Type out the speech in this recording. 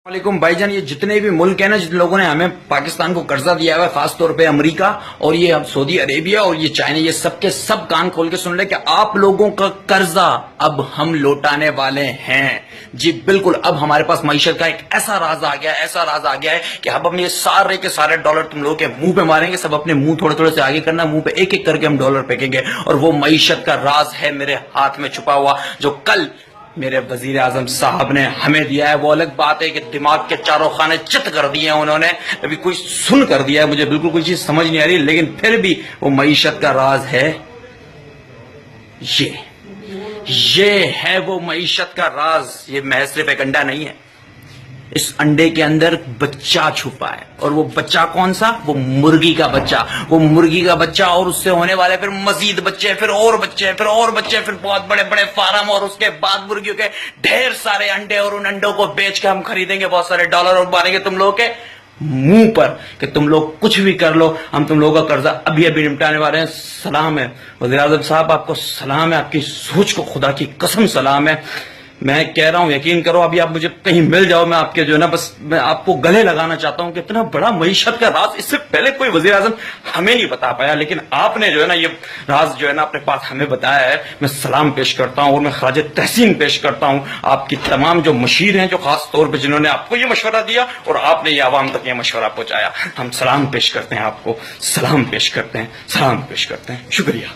वालेकुम भाईजान, ये जितने भी मुल्क हैं ना, जिन लोगों ने हमें पाकिस्तान को कर्जा दिया हुआ है, खास तौर पे अमेरिका और ये अब सऊदी अरेबिया और ये चाइना, ये सब के सब कान खोल के सुन ले कि आप लोगों का कर्जा अब हम लौटाने वाले हैं। जी बिल्कुल, अब हमारे पास मईशत का एक ऐसा राज आ गया है, ऐसा राज आ गया है कि अब हम ये सारे के सारे डॉलर तुम लोगों के मुंह पे मारेंगे। सब अपने मुंह थोड़े थोड़े से आगे करना, मुंह पे एक एक करके हम डॉलर फेंकेंगे। और वो मईशत का राज है मेरे हाथ में छुपा हुआ, जो कल मेरे वजीर आजम साहब ने हमें दिया है। वो अलग बात है कि दिमाग के चारों खाने चित कर दिए हैं उन्होंने, अभी कोई सुन कर दिया है, मुझे बिल्कुल कोई चीज समझ नहीं आ रही, लेकिन फिर भी वो मईशत का राज है। ये है वो मईशत का राज। ये महज सिर्फ एक अंडा नहीं है, इस अंडे के अंदर बच्चा छुपा है। और वो बच्चा कौन सा? वो मुर्गी का बच्चा। वो मुर्गी का बच्चा और उससे होने वाले फिर मजीद बच्चे, फिर और बच्चे, फिर और बच्चे, फिर बहुत बड़े बड़े फार्म, और उसके बाद मुर्गियों के ढेर सारे अंडे, और उन अंडों को बेच के हम खरीदेंगे बहुत सारे डॉलर और मारेंगे तुम लोगों के मुंह पर कि तुम लोग कुछ भी कर लो, हम तुम लोगों का कर्जा अभी अभी निपटाने वाले हैं। सलाम है वज़ीर आज़म साहब, आपको सलाम है, आपकी सोच को खुदा की कसम सलाम है। मैं कह रहा हूं, यकीन करो, अभी आप मुझे कहीं मिल जाओ, मैं आपके जो है ना, बस मैं आपको गले लगाना चाहता हूं कि इतना बड़ा मईशत का राज इससे पहले कोई वज़ीर आज़म हमें नहीं बता पाया, लेकिन आपने जो है ना ये राज जो है ना अपने पास हमें बताया है। मैं सलाम पेश करता हूं और मैं खराज तहसीन पेश करता हूं आपकी तमाम जो मशीर हैं, जो खास तौर पर जिन्होंने आपको ये मशवरा दिया और आपने ये आवाम तक ये मशवरा पहुंचाया। हम सलाम पेश करते हैं, आपको सलाम पेश करते हैं, सलाम पेश करते हैं। शुक्रिया।